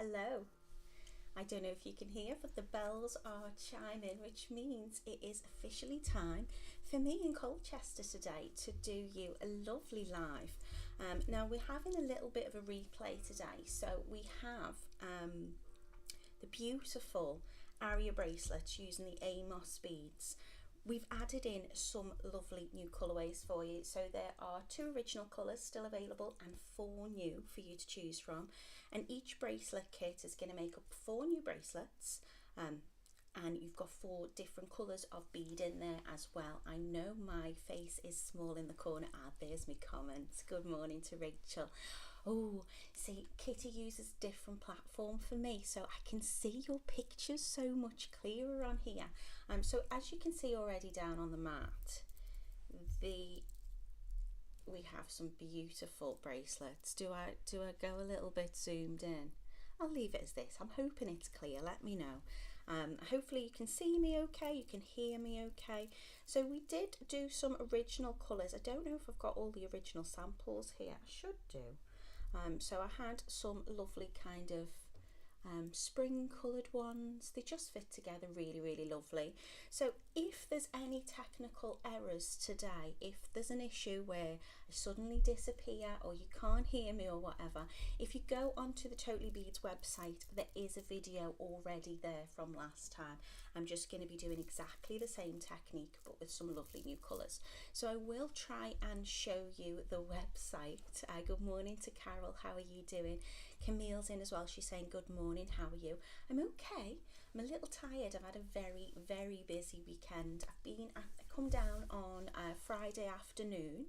Hello. I don't know if you can hear, but the bells are chiming, which means it is officially time for me in Colchester today to do you a lovely live. Now we're having a little bit of a replay today, so we have the beautiful Aria bracelets using the Amos beads. We've added in some lovely new colourways for you. So there are 2 original colours still available and 4 new for you to choose from. And each bracelet kit is going to make up 4 new bracelets. And you've got 4 different colours of bead in there as well. I know my face is small in the corner. There's my comments. Good morning to Rachel. Oh, see, Kitty uses a different platform for me, so I can see your pictures so much clearer on here. So as you can see already down on the mat, we have some beautiful bracelets. Do I go a little bit zoomed in? I'll leave it as this. I'm hoping it's clear. Let me know. Hopefully you can see me okay, you can hear me okay. So we did do some original colours. I don't know if I've got all the original samples here. I should do. So I had some lovely kind of spring coloured ones. They just fit together really lovely. So if there's any technical errors today, if there's an issue where I suddenly disappear or you can't hear me or whatever, if you go onto the Totally Beads website, there is a video already there from last time. I'm just going to be doing exactly the same technique but with some lovely new colours. So I will try and show you the website. Good morning to Carol, how are you doing? Camille's in as well, she's saying good morning, how are you? I'm okay, I'm a little tired. I've had a very busy weekend. I come down on Friday afternoon.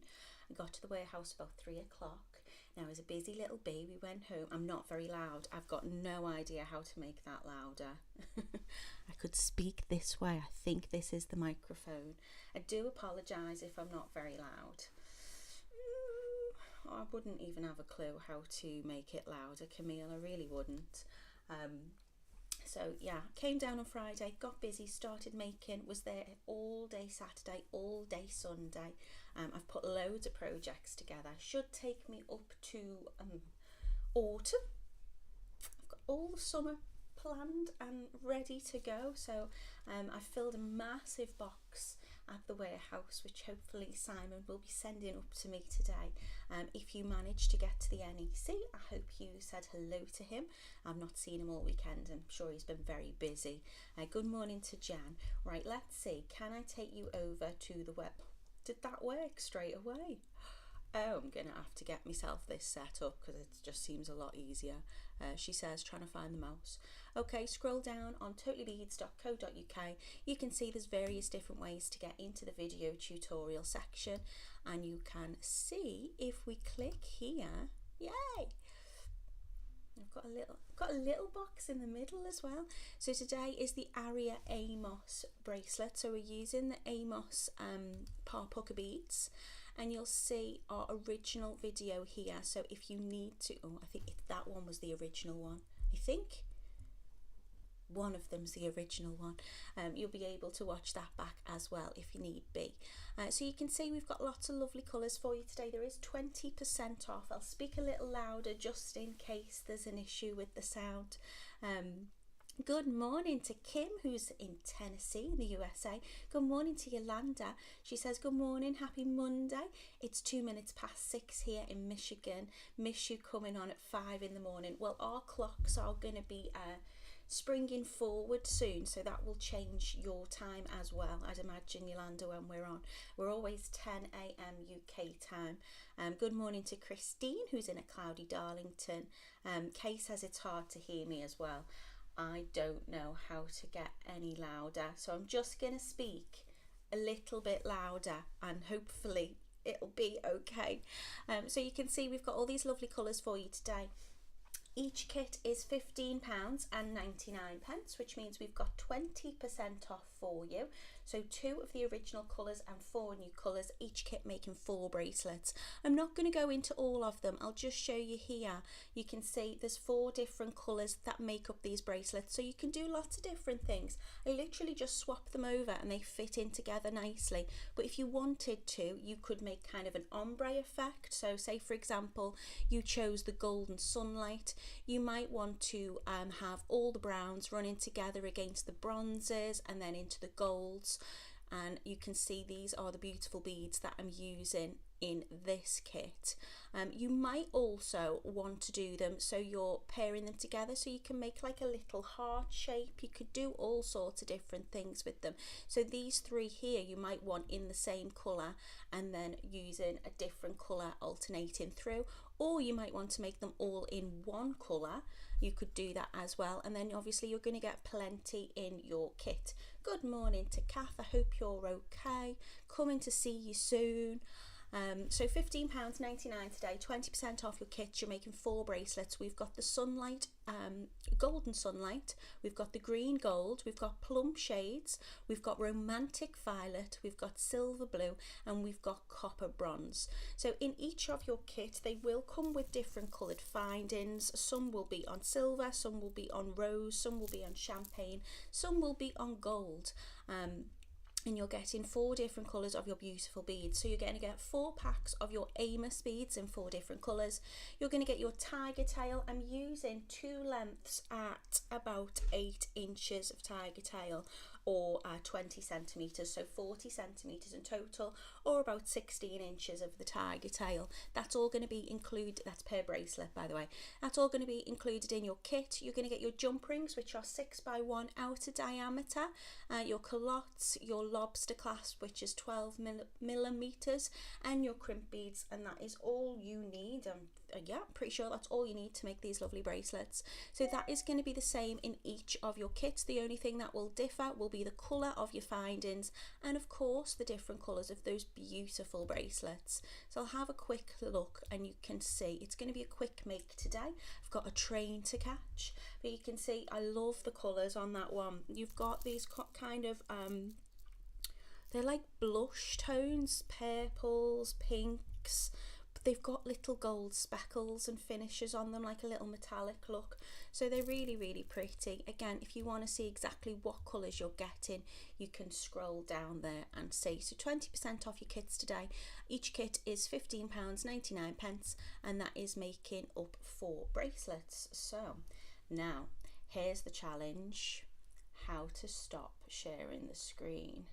I got to the warehouse about 3 o'clock. Now, as a busy little bee, we went home. I'm not very loud. I've got no idea how to make that louder. I could speak this way. I think this is the microphone. I do apologise if I'm not very loud. I wouldn't even have a clue how to make it louder, Camille. I really wouldn't. So yeah, came down on Friday, got busy, started making, was there all day Saturday, all day Sunday. I've put loads of projects together. Should take me up to autumn. I've got all the summer planned and ready to go. So I filled a massive box at the warehouse, which hopefully Simon will be sending up to me today. If you managed to get to the NEC, I hope you said hello to him. I've not seen him all weekend. I'm sure he's been very busy. Good morning to Jan. Right, let's see. Can I take you over to the web? Did that work straight away? Oh, I'm going to have to get myself this set up because it just seems a lot easier. She says, trying to find the mouse. Okay, scroll down on totallybeads.co.uk. You can see there's various different ways to get into the video tutorial section. And you can see if we click here, yay! I've got a little box in the middle as well. So today is the Aria Amos bracelet. So we're using the Amos Puca beads. And you'll see our original video here. So if you need to, I think that one was the original one. I think one of them's the original one. You'll be able to watch that back as well if you need be. So you can see we've got lots of lovely colours for you today. There is 20% off. I'll speak a little louder just in case there's an issue with the sound. Good morning to Kim, who's in Tennessee in the USA. Good morning to Yolanda. She says, good morning, happy Monday. It's 2 minutes past 6 here in Michigan. Miss you coming on at 5 in the morning. Well, our clocks are going to be springing forward soon, so that will change your time as well. I'd imagine, Yolanda, when we're on. We're always 10 a.m. UK time. Good morning to Christine, who's in a cloudy Darlington. Kay says it's hard to hear me as well. I don't know how to get any louder, so I'm just going to speak a little bit louder and hopefully it'll be okay. So you can see we've got all these lovely colours for you today. Each kit is £15.99, which means we've got 20% off for you. So 2 of the original colours and 4 new colours, each kit making 4 bracelets. I'm not going to go into all of them, I'll just show you here. You can see there's 4 different colours that make up these bracelets, so you can do lots of different things. I literally just swap them over and they fit in together nicely. But if you wanted to, you could make kind of an ombre effect. So say for example you chose the golden sunlight, you might want to have all the browns running together against the bronzes and then into the golds. And you can see these are the beautiful beads that I'm using in this kit. You might also want to do them so you're pairing them together, so you can make like a little heart shape. You could do all sorts of different things with them. So these 3 here you might want in the same colour and then using a different colour alternating through, or you might want to make them all in one colour. You could do that as well, and then obviously you're going to get plenty in your kit. Good morning to Kath, I hope you're okay. Coming to see you soon. So £15.99 today, 20% off your kits. You're making 4 bracelets. We've got the sunlight, golden sunlight, we've got the green gold, we've got plum shades, we've got romantic violet, we've got silver blue, and we've got copper bronze. So in each of your kit they will come with different coloured findings. Some will be on silver, some will be on rose, some will be on champagne, some will be on gold. And you're getting 4 different colours of your beautiful beads. So you're going to get 4 packs of your Amos beads in 4 different colours. You're going to get your Tigertail. I'm using 2 lengths at about 8 inches of Tigertail, or 20 centimetres, so 40 centimetres in total, or about 16 inches of the Tigertail. That's all going to be included, that's per bracelet by the way, that's all going to be included in your kit. You're going to get your jump rings, which are 6x1 outer diameter, your culottes, your Lobster Clasp, which is 12 millimeters, and your crimp beads, and that is all you need. Yeah, pretty sure that's all you need to make these lovely bracelets. So that is going to be the same in each of your kits. The only thing that will differ will be the colour of your findings, and of course the different colours of those beautiful bracelets. So I'll have a quick look and you can see it's going to be a quick make today. I've got a train to catch, but you can see I love the colours on that one. You've got these kind of they're like blush tones, purples, pinks, but they've got little gold speckles and finishes on them, like a little metallic look. So they're really, really pretty. Again, if you want to see exactly what colours you're getting, you can scroll down there and see. So 20% off your kits today. Each kit is £15.99, and that is making up 4 bracelets. So now, here's the challenge. How to stop sharing the screen.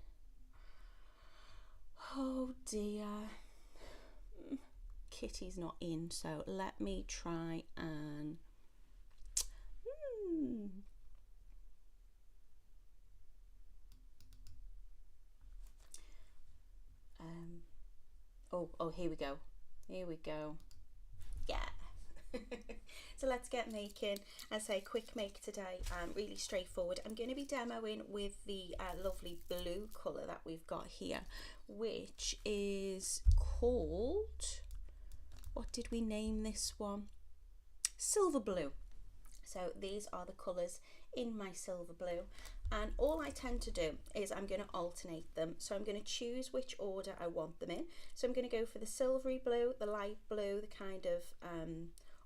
Oh dear, Kitty's not in, so let me try and oh here we go, yeah. So let's get making. As I say, quick make today, really straightforward. I'm going to be demoing with the lovely blue colour that we've got here, which is called, what did we name this one? Silver blue. So these are the colours in my silver blue, and all I tend to do is I'm going to alternate them. So I'm going to choose which order I want them in. So I'm going to go for the silvery blue, the light blue, the kind of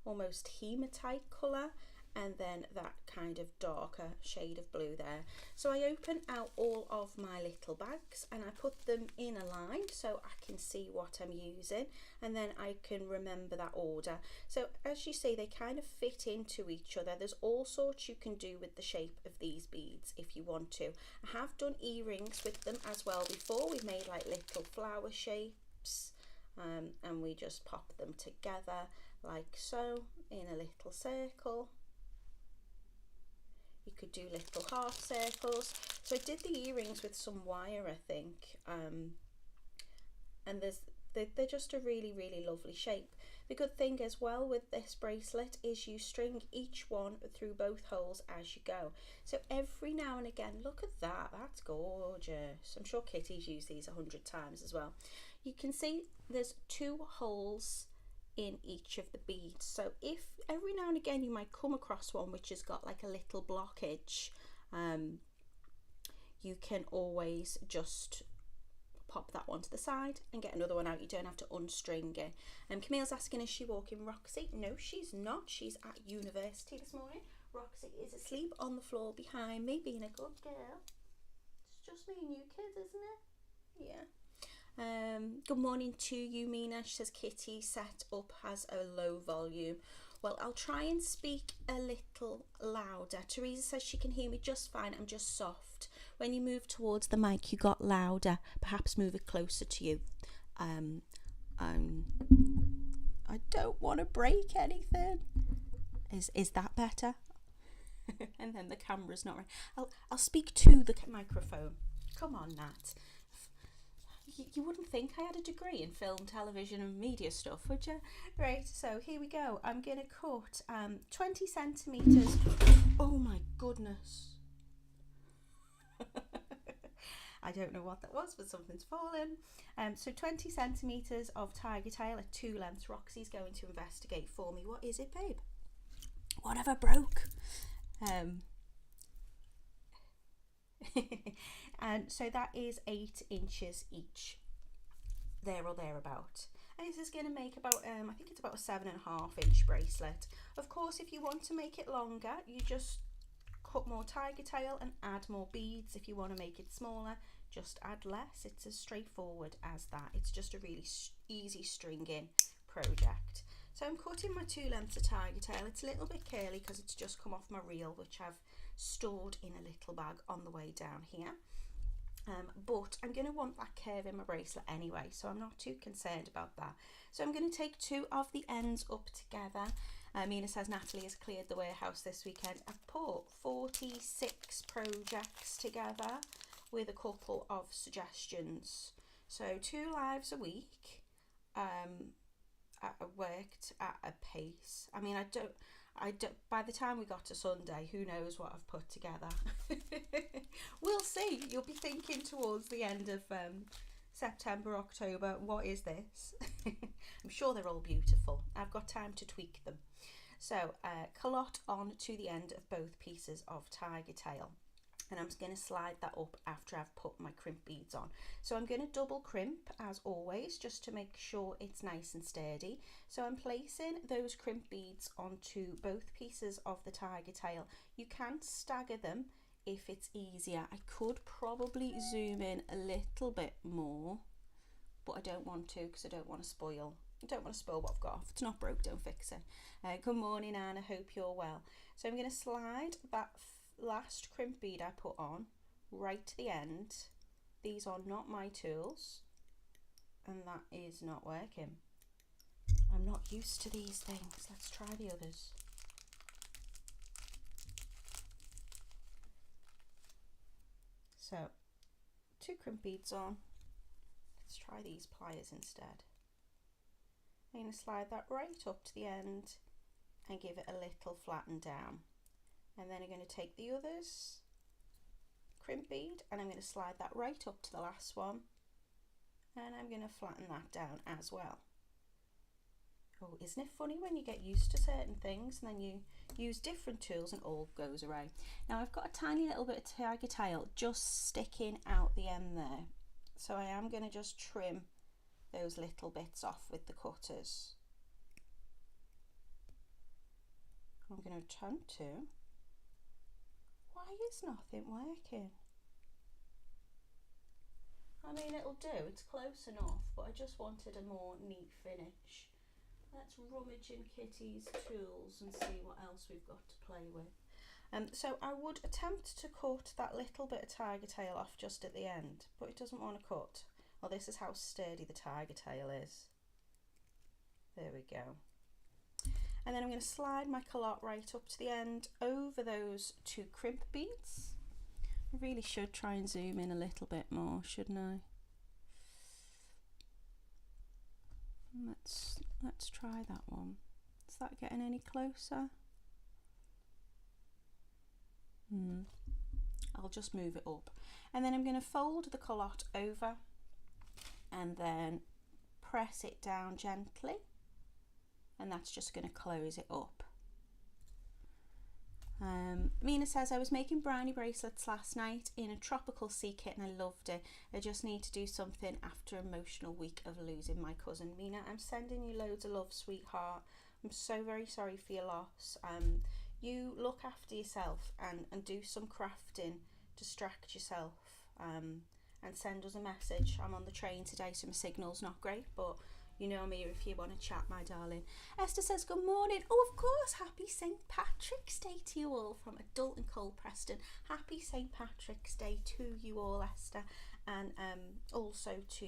almost hematite colour, and then that kind of darker shade of blue there. So I open out all of my little bags and I put them in a line so I can see what I'm using, and then I can remember that order. So as you see, they kind of fit into each other. There's all sorts you can do with the shape of these beads if you want to. I have done earrings with them as well before. We've made like little flower shapes, and we just pop them together like so in a little circle. You could do little half circles. So I did the earrings with some wire, I think, and they're just a really, really lovely shape. The good thing as well with this bracelet is you string each one through both holes as you go. So every now and again, look at that, that's gorgeous. I'm sure Kitty's used these 100 times as well. You can see there's 2 holes in each of the beads. So if every now and again you might come across one which has got like a little blockage, you can always just pop that one to the side and get another one out. You don't have to unstring it. Camille's asking, is she walking Roxy? No, she's not. She's at university this morning. Roxy is asleep on the floor behind me, being a good girl. It's just me and you kids, isn't it? Yeah. Good morning to you, Mina. She says Kitty set up has a low volume. Well, I'll try and speak a little louder. Teresa says she can hear me just fine. I'm just soft. When you move towards the mic, you got louder. Perhaps move it closer to you. I don't want to break anything. Is that better? And then the camera's not right. I'll speak to the microphone. Come on, Nat. You wouldn't think I had a degree in film, television and media stuff, would you? Right, so here we go. I'm going to cut 20 centimetres. Oh my goodness. I don't know what that was, but something's fallen. So 20 centimetres of Tigertail at 2 lengths. Roxy's going to investigate for me. What is it, babe? Whatever broke. And so that is 8 inches each, there or thereabout. And this is going to make about I think it's about a 7.5 inch bracelet. Of course, if you want to make it longer, you just cut more Tigertail and add more beads. If you want to make it smaller, just add less. It's as straightforward as that. It's just a really easy stringing project. So I'm cutting my 2 lengths of Tigertail. It's a little bit curly because it's just come off my reel, which I've stored in a little bag on the way down here. But I'm going to want that curve in my bracelet anyway, so I'm not too concerned about that. So I'm going to take 2 of the ends up together. Mina says Natalie has cleared the warehouse this weekend. I've put 46 projects together with a couple of suggestions. So 2 lives a week. I worked at a pace. I mean, I don't, by the time we got to Sunday, who knows what I've put together. We'll see. You'll be thinking towards the end of September, October, what is this? I'm sure they're all beautiful. I've got time to tweak them. So calotte on to the end of both pieces of Tigertail. And I'm going to slide that up after I've put my crimp beads on. So I'm going to double crimp as always, just to make sure it's nice and sturdy. So I'm placing those crimp beads onto both pieces of the Tigertail. You can stagger them if it's easier. I could probably zoom in a little bit more, but I don't want to because I don't want to spoil. I don't want to spoil what I've got. If it's not broke, don't fix it. Good morning, Anne. I hope you're well. So I'm going to slide that last crimp bead I put on right to the end. These are not my tools, and that is not working. I'm not used to these things. Let's try the others. So 2 crimp beads on. Let's try these pliers instead. I'm going to slide that right up to the end and give it a little flatten down. And then I'm going to take the others, crimp bead, and I'm going to slide that right up to the last one. And I'm going to flatten that down as well. Oh, isn't it funny when you get used to certain things and then you use different tools and all goes away. Now I've got a tiny little bit of Tigertail just sticking out the end there. So I am going to just trim those little bits off with the cutters. I'm going to attempt to. Why is nothing working? I mean, it'll do, it's close enough, but I just wanted a more neat finish. Let's rummage in Kitty's tools and see what else we've got to play with. So I would attempt to cut that little bit of Tigertail off just at the end, but it doesn't want to cut. Well, this is how sturdy the Tigertail is. There we go. And then I'm going to slide my calotte right up to the end over those 2 crimp beads. I really should try and zoom in a little bit more, shouldn't I? Let's try that one. Is that getting any closer? I'll just move it up. And then I'm going to fold the calotte over and then press it down gently. And that's just going to close it up. Mina says, I was making brownie bracelets last night in a tropical sea kit and I loved it. I just need to do something after an emotional week of losing my cousin. Mina, I'm sending you loads of love, sweetheart. I'm so very sorry for your loss. You look after yourself and do some crafting, distract yourself, and send us a message. I'm on the train today, so my signal's not great, but you know me if you want to chat, my darling. Esther says, good morning. Oh, of course, happy St. Patrick's Day to you all from Adult and Cole Preston. Happy St. Patrick's Day to you all, Esther, and also to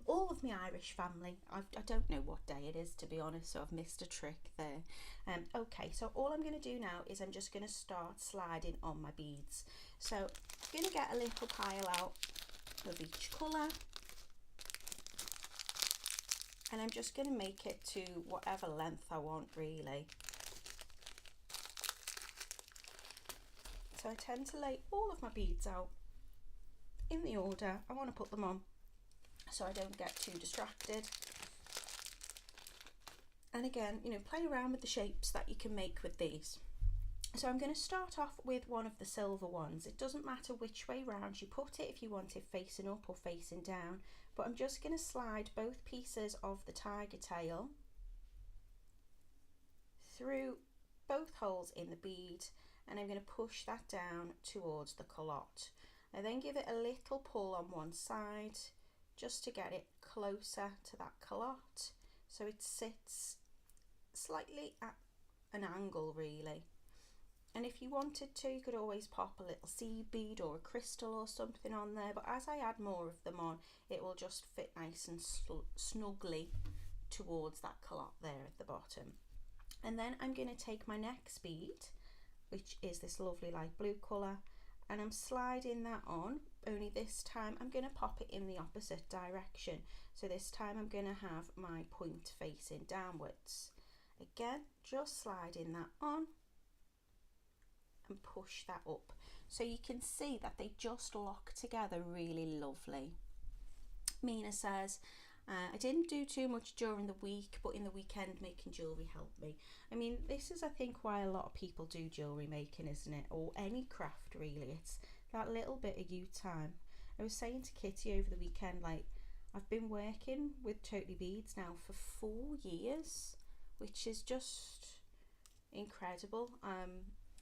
all of my Irish family. I don't know what day it is, to be honest, so I've missed a trick there. Okay, so all I'm going to do now is I'm just going to start sliding on my beads. So I'm going to get a little pile out of each colour, and I'm just going to make it to whatever length I want, really. So I tend to lay all of my beads out in the order I want to put them on, so I don't get too distracted. And again, you know, play around with the shapes that you can make with these. So I'm going to start off with one of the silver ones. It doesn't matter which way round you put it, if you want it facing up or facing down, but I'm just going to slide both pieces of the tiger tail through both holes in the bead, and I'm going to push that down towards the culotte. I then give it a little pull on one side just to get it closer to that culotte, so it sits slightly at an angle, really. And if you wanted to, you could always pop a little seed bead or a crystal or something on there, but as I add more of them on, it will just fit nice and snugly towards that culotte there at the bottom. And then I'm going to take my next bead, which is this lovely light blue colour, and I'm sliding that on, only this time I'm going to pop it in the opposite direction. So this time I'm going to have my point facing downwards. Again, just sliding that on and push that up, so you can see that they just lock together really lovely. Mina says, I didn't do too much during the week, but in the weekend making jewellery helped me. I mean, this is I think why a lot of people do jewellery making, isn't it? Or any craft really. It's that little bit of you time. I was saying to Kitty over the weekend, like, I've been working with Totally Beads now for 4 years, which is just incredible.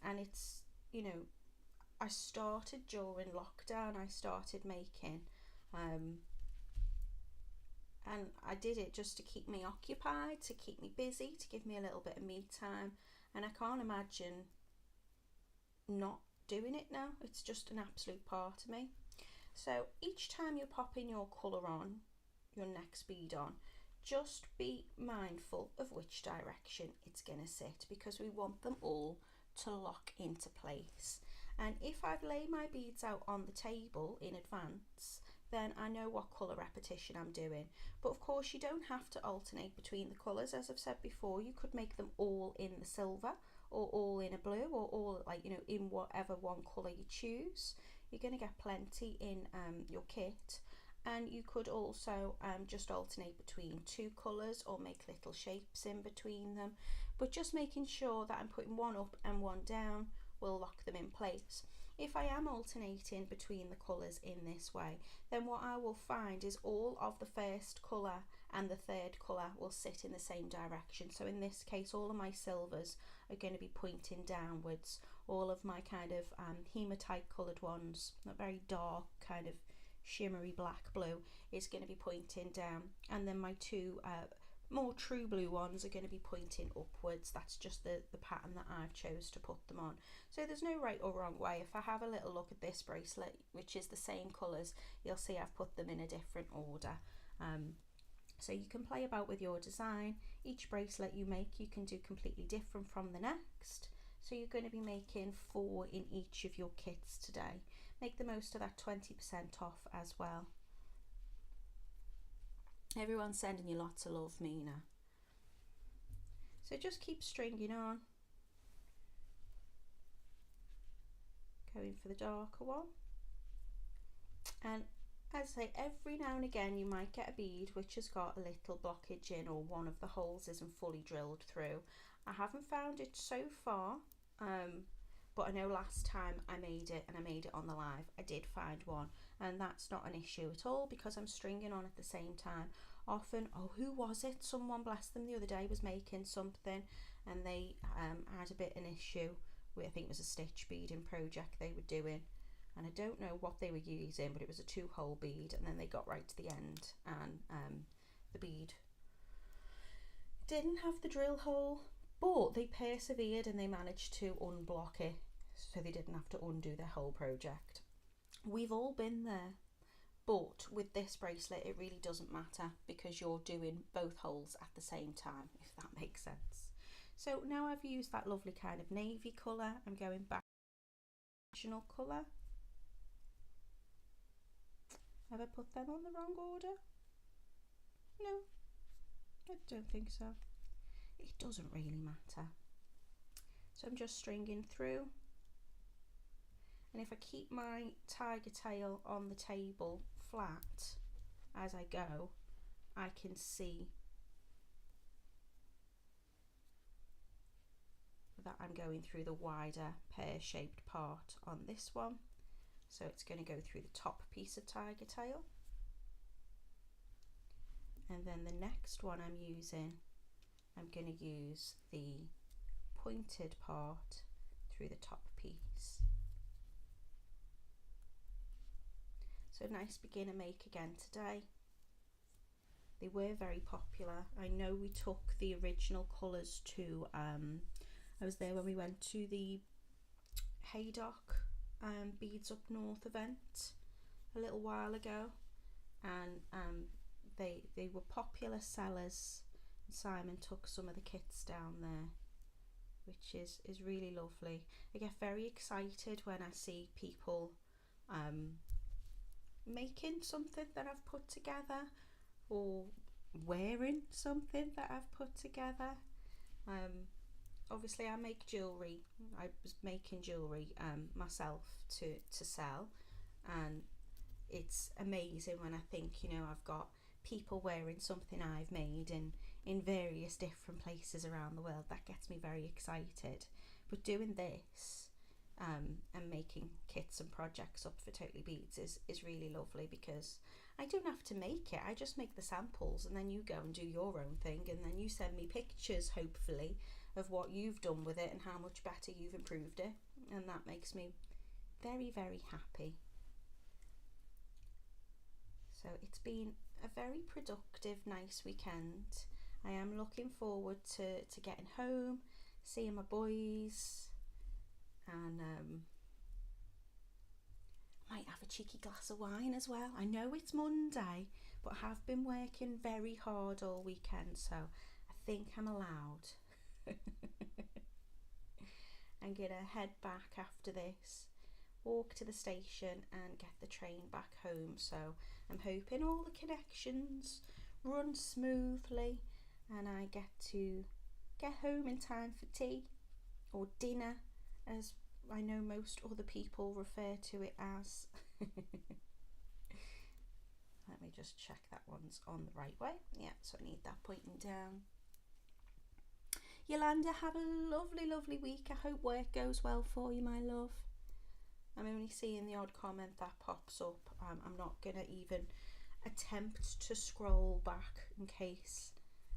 And it's, you know, I started during lockdown, I started making, and I did it just to keep me occupied, to keep me busy, to give me a little bit of me time, and I can't imagine not doing it now. It's just an absolute part of me. So each time you're popping your colour on, your next bead on, just be mindful of which direction it's going to sit, because we want them all to lock into place. And if I've laid my beads out on the table in advance, then I know what colour repetition I'm doing. But of course you don't have to alternate between the colours. As I've said before, you could make them all in the silver, or all in a blue, or all, like, you know, in whatever one colour you choose. You're going to get plenty in your kit. And you could also just alternate between two colours or make little shapes in between them, but just making sure that I'm putting one up and one down will lock them in place. If I am alternating between the colours in this way, then what I will find is all of the first colour and the third colour will sit in the same direction. So in this case, all of my silvers are going to be pointing downwards. All of my kind of hematite coloured ones, not very dark kind of shimmery black blue, is going to be pointing down, and then my two more true blue ones are going to be pointing upwards. That's just the pattern that I've chose to put them on. So there's no right or wrong way. If I have a little look at this bracelet, which is the same colours, you'll see I've put them in a different order. So you can play about with your design. Each bracelet you make, you can do completely different from the next. So you're going to be making 4 in each of your kits today. Make the most of that 20% off as well. Everyone's sending you lots of love, Mina. So just keep stringing on. Going for the darker one. And as I say, every now and again you might get a bead which has got a little blockage in, or one of the holes isn't fully drilled through. I haven't found it so far. But I know last time I made it, and I made it on the live, I did find one, and that's not an issue at all because I'm stringing on at the same time. Often, oh, who was it? Someone, bless them, the other day was making something and they had a bit an issue with, I think it was a stitch beading project they were doing, and I don't know what they were using, but it was a 2-hole bead, and then they got right to the end and the bead didn't have the drill hole, but they persevered and they managed to unblock it so they didn't have to undo their whole project. We've all been there, but with this bracelet it really doesn't matter because you're doing both holes at the same time, if that makes sense. So now I've used that lovely kind of navy colour, I'm going back to the original colour. Have I put them on the wrong order? No, I don't think so. It doesn't really matter. So I'm just stringing through, and if I keep my tiger tail on the table flat as I go, I can see that I'm going through the wider pear-shaped part on this one. So it's going to go through the top piece of tiger tail, and then the next one I'm going to use the pointed part through the top piece. So nice beginner make again today. They were very popular. I know we took the original colours to, I was there when we went to the Haydock Beads Up North event a little while ago, and they were popular sellers. Simon took some of the kits down there, which is really lovely. I get very excited when I see people making something that I've put together, or wearing something that I've put together. Obviously I make jewellery. I was making jewellery myself to sell, and it's amazing when I think, you know, I've got people wearing something I've made in various different places around the world. That gets me very excited. But doing this and making kits and projects up for Totally Beads is really lovely, because I don't have to make it. I just make the samples, and then you go and do your own thing, and then you send me pictures, hopefully, of what you've done with it and how much better you've improved it, and that makes me very, very happy. So it's been a very productive, nice weekend. I am looking forward to getting home, seeing my boys, and might have a cheeky glass of wine as well. I know it's Monday, but I have been working very hard all weekend, so I think I'm allowed. I'm gonna head back after this, walk to the station and get the train back home. So I'm hoping all the connections run smoothly and I get to get home in time for tea, or dinner as I know most other people refer to it as. Let me just check that one's on the right way. Yeah, so I need that pointing down. Yolanda, have a lovely, lovely week. I hope work goes well for you, my love. I'm only seeing the odd comment that pops up. I'm not going to even attempt to scroll back in case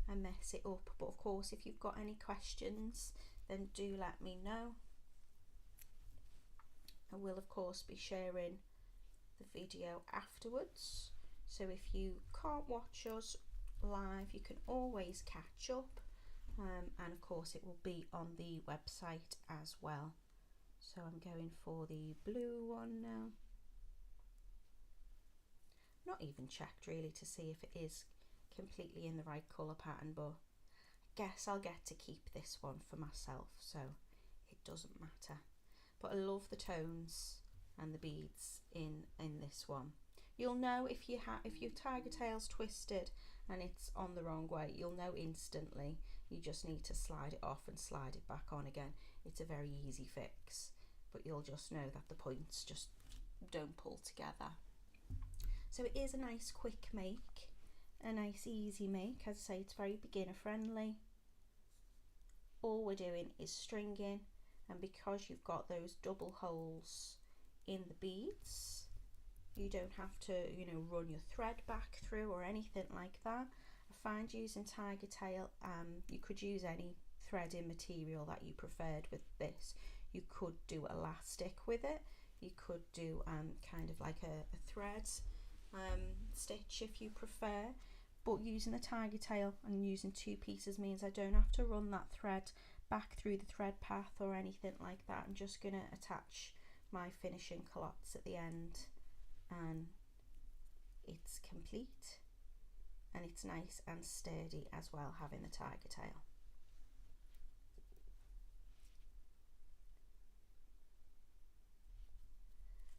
I mess it up. But of course, if you've got any questions, then do let me know. I will, of course, be sharing the video afterwards. So if you can't watch us live, you can always catch up. And of course it will be on the website as well. So I'm going for the blue one now. Not even checked really to see if it is completely in the right colour pattern, but I guess I'll get to keep this one for myself, so it doesn't matter. But I love the tones and the beads in this one. You'll know if your tiger tail's twisted and it's on the wrong way, you'll know instantly. You just need to slide it off and slide it back on again. It's a very easy fix, but you'll just know that the points just don't pull together. So it is a nice quick make, a nice easy make. As I say, it's very beginner friendly. All we're doing is stringing, and because you've got those double holes in the beads, you don't have to, you know, run your thread back through or anything like that. I find using Tigertail, you could use any threading material that you preferred with this. You could do elastic with it, you could do kind of like a thread stitch if you prefer, but using the Tigertail and using 2 pieces means I don't have to run that thread back through the thread path or anything like that. I'm just going to attach my finishing culottes at the end and it's complete, and it's nice and sturdy as well having the Tigertail.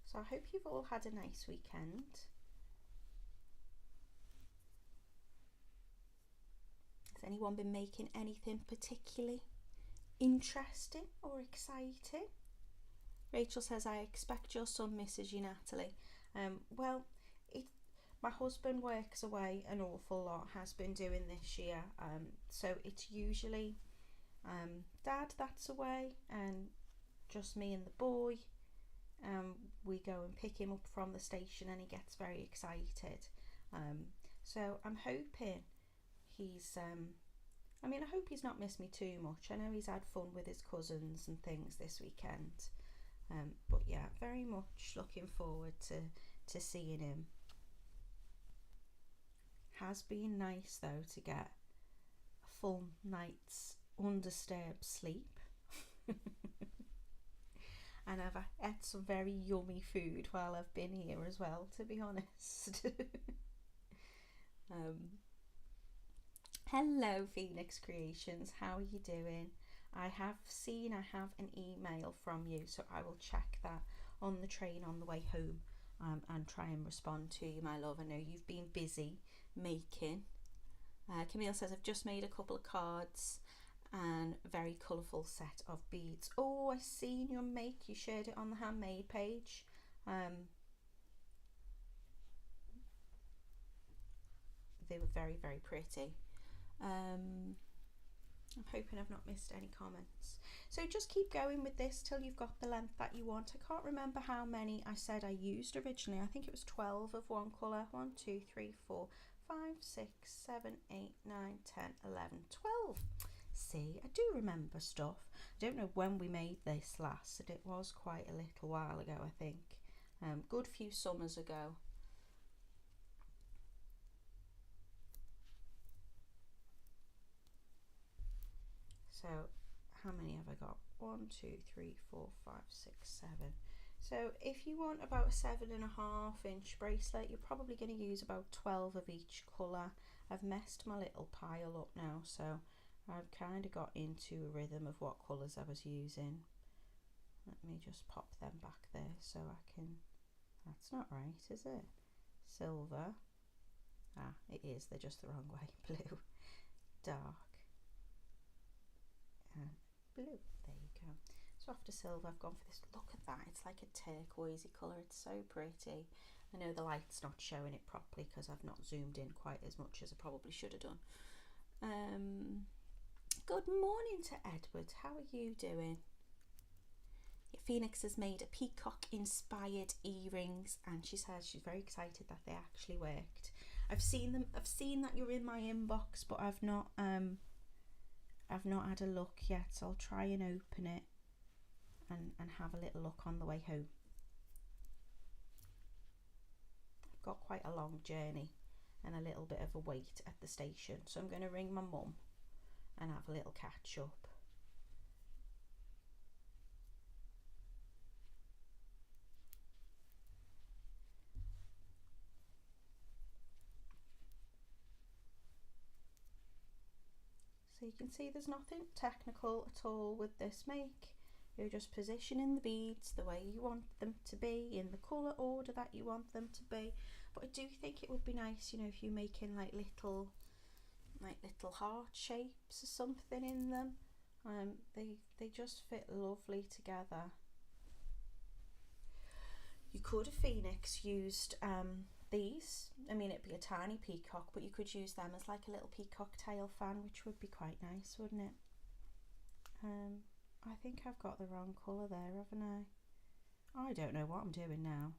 So I hope you've all had a nice weekend. Has anyone been making anything particularly interesting or exciting? Rachel says, I expect your son misses you, Natalie. Well, my husband works away an awful lot, has been doing this year, so it's usually Dad that's away and just me and the boy. We go and pick him up from the station and he gets very excited. So I'm hoping he's I hope he's not missed me too much. I know he's had fun with his cousins and things this weekend, but yeah, very much looking forward to seeing him. Has been nice though to get a full night's undisturbed sleep. And I've had some very yummy food while I've been here as well, to be honest. Hello Phoenix Creations, how are you doing? I have an email from you, so I will check that on the train on the way home and try and respond to you, my love. I know you've been busy making. Camille says, I've just made a couple of cards and a very colourful set of beads. Oh, I seen your make, you shared it on the handmade page. They were very, very pretty. I'm hoping I've not missed any comments. So just keep going with this till you've got the length that you want. I can't remember how many I said I used originally. I think it was 12 of one colour. 1, 2, 3, 4, 5, 6, 7, 8, 9, 10, 11, 12. See, I do remember stuff. I don't know when we made this last. It was quite a little while ago, I think. Good few summers ago. So how many have I got? 1, 2, 3, 4, 5, 6, 7. So if you want about a 7.5-inch bracelet, you're probably going to use about 12 of each colour. I've messed my little pile up now, so I've kind of got into a rhythm of what colours I was using. Let me just pop them back there so I can... That's not right, is it? Silver. Ah, it is. They're just the wrong way. Blue. Dark. And blue. There you go. So after silver, I've gone for this. Look at that. It's like a turquoisey colour. It's so pretty. I know the light's not showing it properly because I've not zoomed in quite as much as I probably should have done. Good morning to Edward. How are you doing? Phoenix has made a peacock inspired earrings and she says she's very excited that they actually worked. I've seen them. I've seen that you're in my inbox, but I've not had a look yet, so I'll try and open it and have a little look on the way home. I've got quite a long journey and a little bit of a wait at the station, so I'm going to ring my mum and have a little catch up. So you can see there's nothing technical at all with this make. You're just positioning the beads the way you want them to be, in the colour order that you want them to be. But I do think it would be nice, you know, if you're making like little heart shapes or something in them. They just fit lovely together. You could have Phoenix used these. I mean, it'd be a tiny peacock, but you could use them as like a little peacock tail fan, which would be quite nice, wouldn't it? I think I've got the wrong colour there, haven't I? I don't know what I'm doing now.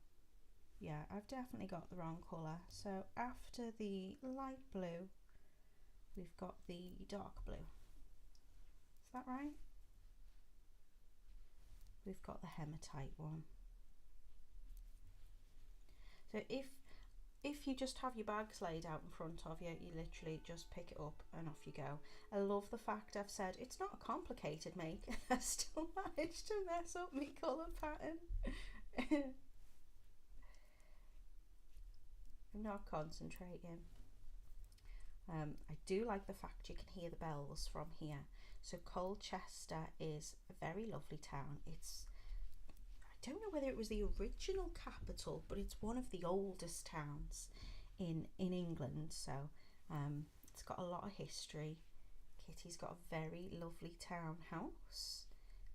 Yeah, I've definitely got the wrong colour. So after the light blue, we've got the dark blue. Is that right? We've got the hematite one. So if you just have your bags laid out in front of you, you literally just pick it up and off you go. I love the fact I've said it's not a complicated make. I still managed to mess up my colour pattern. I'm not concentrating. I do like the fact you can hear the bells from here. So Colchester is a very lovely town. I don't know whether it was the original capital, but it's one of the oldest towns in England. So it's got a lot of history. Kitty's got a very lovely townhouse.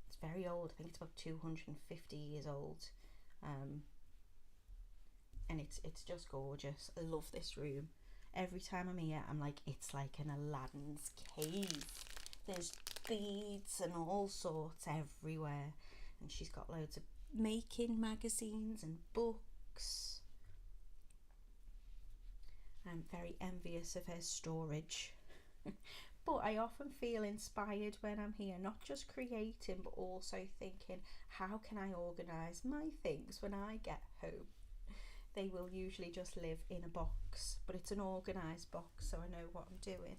It's very old. I think it's about 250 years old. And it's just gorgeous. I love this room. Every time I'm here, I'm like, it's like an Aladdin's cave. There's beads and all sorts everywhere. And she's got loads of making magazines and books. I'm very envious of her storage. But I often feel inspired when I'm here, not just creating, but also thinking, how can I organise my things when I get home? They will usually just live in a box, but it's an organised box, so I know what I'm doing.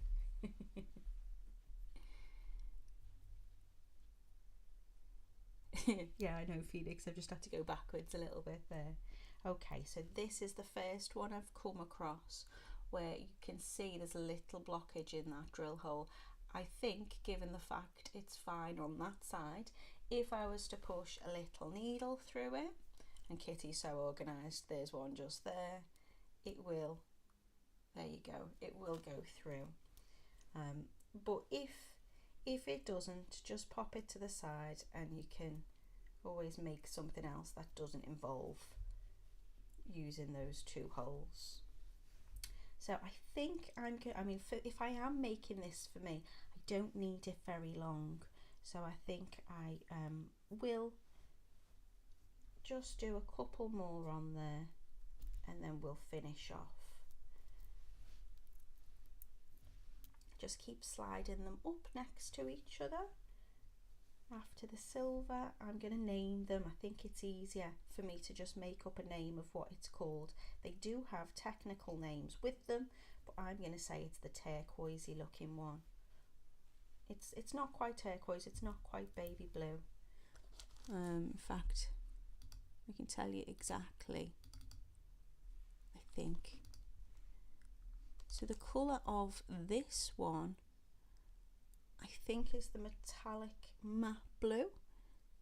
Yeah, I know, Phoenix, I've just had to go backwards a little bit there. Okay, so this is the first one I've come across where you can see there's a little blockage in that drill hole. I think, given the fact it's fine on that side, if I was to push a little needle through it, and Kitty's so organised, there's one just there, it will, there you go, it will go through. But if it doesn't, just pop it to the side and you can always make something else that doesn't involve using those two holes. So I think if I am making this for me, I don't need it very long. So I think I will just do a couple more on there and then we'll finish off. Just keep sliding them up next to each other. After the silver, I'm going to name them. I think it's easier for me to just make up a name of what it's called. They do have technical names with them, but I'm going to say it's the turquoisey looking one. It's not quite turquoise, it's not quite baby blue. In fact, I can tell you exactly, I think. So the colour of this one, I think, is the metallic matte blue.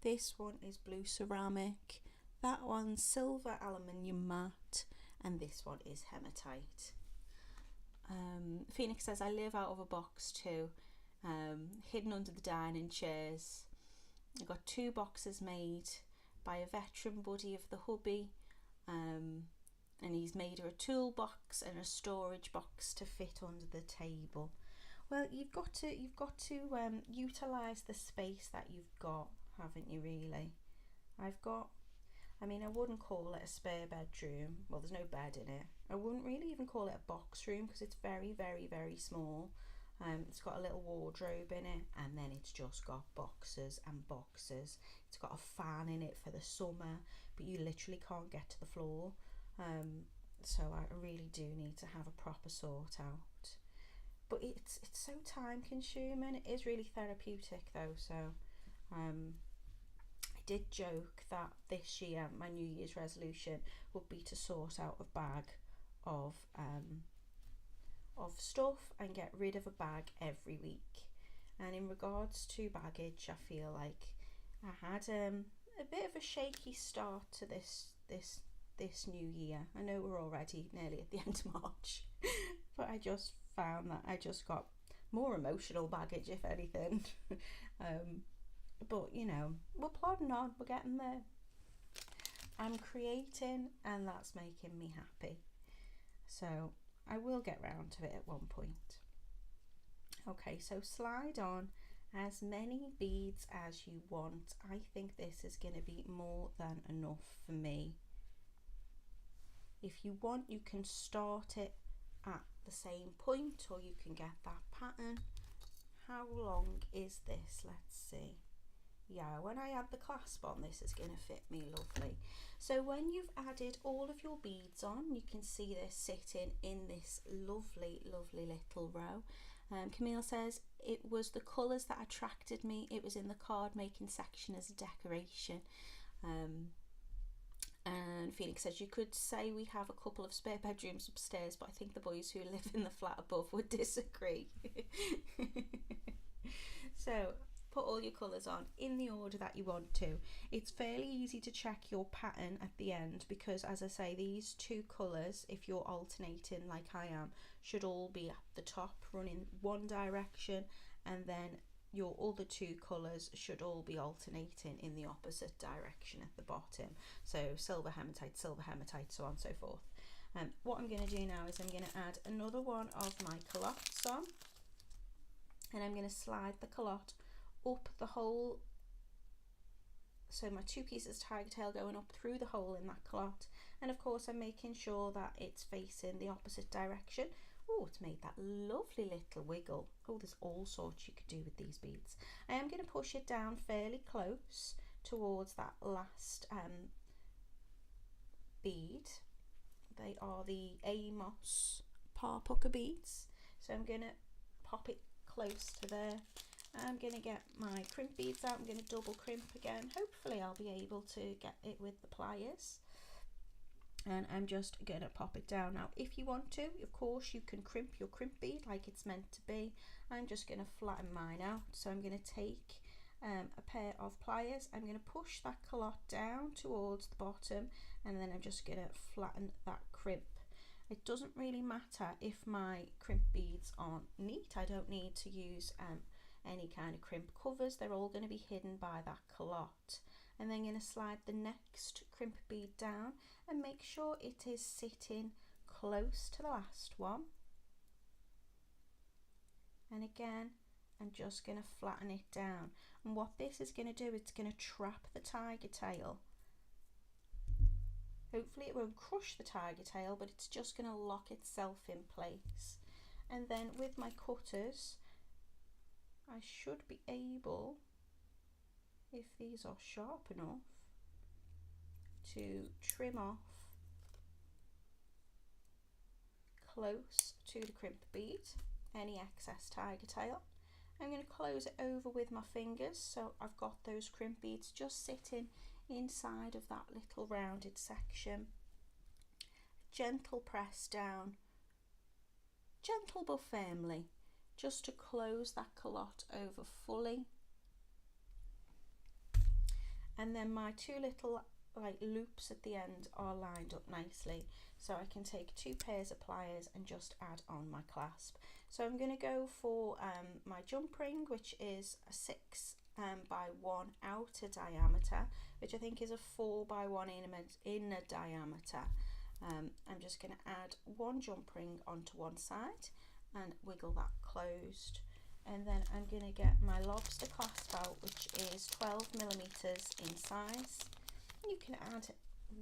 This one is blue ceramic. That one's silver aluminium matte. And this one is hematite. Phoenix says, I live out of a box too, hidden under the dining chairs. I got 2 boxes made by a veteran buddy of the hubby, and he's made her a toolbox and a storage box to fit under the table. Well, you've got to utilise the space that you've got, haven't you, really? I wouldn't call it a spare bedroom. Well, there's no bed in it. I wouldn't really even call it a box room because it's very, very, very small. It's got a little wardrobe in it, and then it's just got boxes and boxes. It's got a fan in it for the summer, but you literally can't get to the floor. So I really do need to have a proper sort out. But it's so time consuming. It is really therapeutic though. So I did joke that this year my New Year's resolution would be to sort out a bag of stuff and get rid of a bag every week. And in regards to baggage, I feel like I had a bit of a shaky start to this new year. I know we're already nearly at the end of March, but I just found that I just got more emotional baggage, if anything. But you know, we're plodding on, we're getting there. I'm creating, and that's making me happy. So I will get round to it at one point. Okay, so slide on as many beads as you want. I think this is going to be more than enough for me. If you want, you can start it at the same point, or you can get that pattern. How long is this? Let's see. Yeah, when I add the clasp on, this is going to fit me lovely. So when you've added all of your beads on, you can see they're sitting in this lovely, lovely little row. Camille says, it was the colours that attracted me. It was in the card making section as a decoration. And Phoenix says, you could say we have a couple of spare bedrooms upstairs, but I think the boys who live in the flat above would disagree. So put all your colours on in the order that you want to. It's fairly easy to check your pattern at the end because, as I say, these two colours, if you're alternating like I am, should all be at the top running one direction, and then your other two colours should all be alternating in the opposite direction at the bottom. So silver hematite, so on and so forth. What I'm going to do now is I'm going to add another one of my culottes on, and I'm going to slide the culotte up the hole. So my two pieces of Tigertail going up through the hole in that culotte, and of course I'm making sure that it's facing the opposite direction. Oh, it's made that lovely little wiggle. Oh, there's all sorts you could do with these beads. I am going to push it down fairly close towards that last bead. They are the Amos Puca beads. So I'm going to pop it close to there. I'm going to get my crimp beads out. I'm going to double crimp again. Hopefully I'll be able to get it with the pliers. And I'm just going to pop it down. Now, if you want to, of course, you can crimp your crimp bead like it's meant to be. I'm just going to flatten mine out. So I'm going to take a pair of pliers. I'm going to push that culotte down towards the bottom, and then I'm just going to flatten that crimp. It doesn't really matter if my crimp beads aren't neat. I don't need to use any kind of crimp covers. They're all going to be hidden by that culotte. And then I'm going to slide the next crimp bead down and make sure it is sitting close to the last one. And again, I'm just going to flatten it down. And what this is going to do, it's going to trap the tiger tail. Hopefully it won't crush the tiger tail, but it's just going to lock itself in place. And then with my cutters, I should be able, if these are sharp enough, to trim off close to the crimp bead any excess tiger tail. I'm going to close it over with my fingers so I've got those crimp beads just sitting inside of that little rounded section. Gentle press down, gentle but firmly, just to close that culotte over fully. And then my two little loops at the end are lined up nicely, so I can take two pairs of pliers and just add on my clasp. So I'm going to go for my jump ring, which is a 6 by 1 outer diameter, which I think is a 4 by 1 inner diameter. I'm just going to add one jump ring onto one side and wiggle that closed. And then I'm going to get my Lobster Clasp out, which is 12 millimeters in size. You can add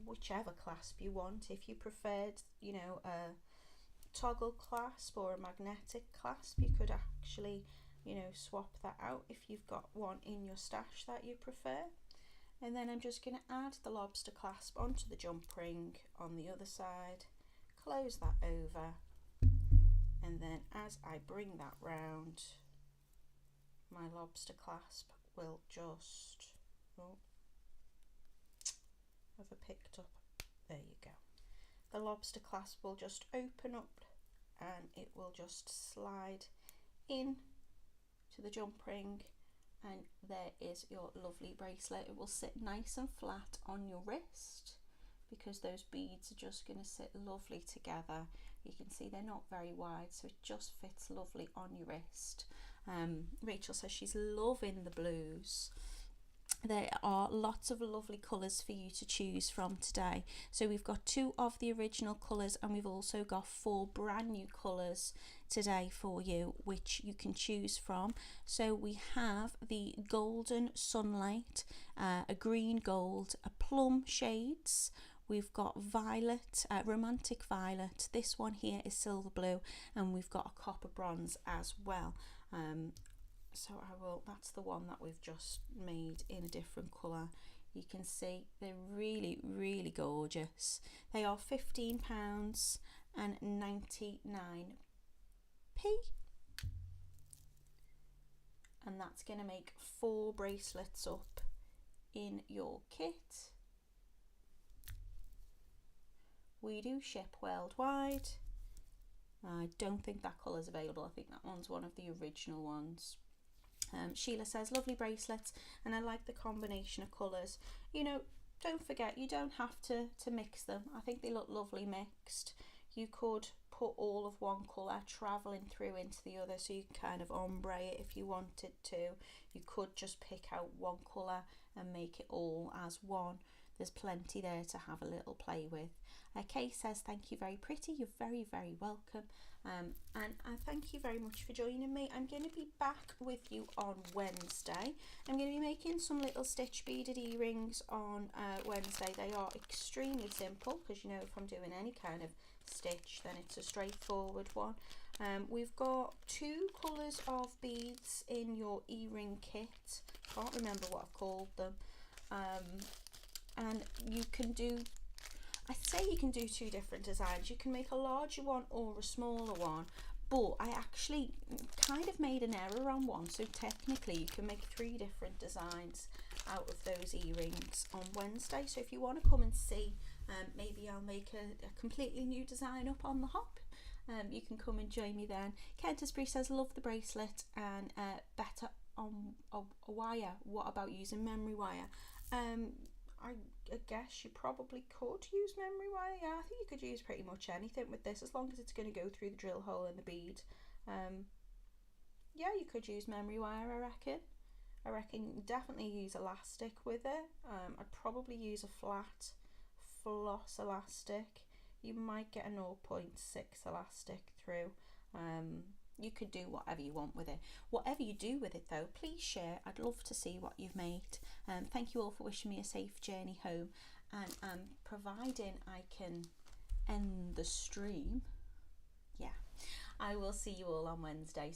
whichever clasp you want. If you preferred, you know, a toggle clasp or a magnetic clasp, you could actually, you know, swap that out if you've got one in your stash that you prefer. And then I'm just going to add the Lobster Clasp onto the jump ring on the other side, close that over, and then as I bring that round, my Lobster Clasp will just, have I picked up, there you go. The Lobster Clasp will just open up and it will just slide in to the jump ring, and there is your lovely bracelet. It will sit nice and flat on your wrist because those beads are just going to sit lovely together. You can see they're not very wide, so it just fits lovely on your wrist. Rachel says she's loving the blues. there are lots of lovely colours for you to choose from today. So we've got 2 of the original colours, and we've also got 4 brand new colours today for you, which you can choose from. So we have the golden sunlight, a green gold, a plum shades. We've got violet, romantic violet. This one here is silver blue, and we've got a copper bronze as well. So that's the one that we've just made in a different colour. You can see they're really, really gorgeous. They are £15 and 99p. And that's going to make 4 bracelets up in your kit. We do ship worldwide. I don't think that colour is available. I think that one's one of the original ones. Sheila says, lovely bracelets, and I like the combination of colours. You know, don't forget, you don't have to mix them. I think they look lovely mixed. You could put all of one colour travelling through into the other, so you can kind of ombre it if you wanted to. You could just pick out one colour and make it all as one. There's plenty there to have a little play with. Kay says, thank you, very pretty. You're very, very welcome. And I thank you very much for joining me. I'm going to be back with you on Wednesday. I'm going to be making some little stitch beaded earrings on Wednesday. They are extremely simple, because you know, if I'm doing any kind of stitch, then it's a straightforward one. We've got 2 colours of beads in your earring kit. Can't remember what I've called them. And you can do, I say you can do 2 different designs. You can make a larger one or a smaller one, but I actually kind of made an error on one, so technically you can make 3 different designs out of those earrings on Wednesday. So if you want to come and see, maybe I'll make a completely new design up on the hop. You can come and join me then. Kentisbury says, love the bracelet, and better on a wire. What about using memory wire? I guess you probably could use memory wire. Yeah, I think you could use pretty much anything with this, as long as it's going to go through the drill hole in the bead. Yeah, you could use memory wire, I reckon. I reckon definitely use elastic with it. I'd probably use a flat floss elastic. You might get a 0.6 elastic through. You could do whatever you want with it. Whatever you do with it though, please share. I'd love to see what you've made. Thank you all for wishing me a safe journey home, and providing I can end the stream, yeah, I will see you all on Wednesday. So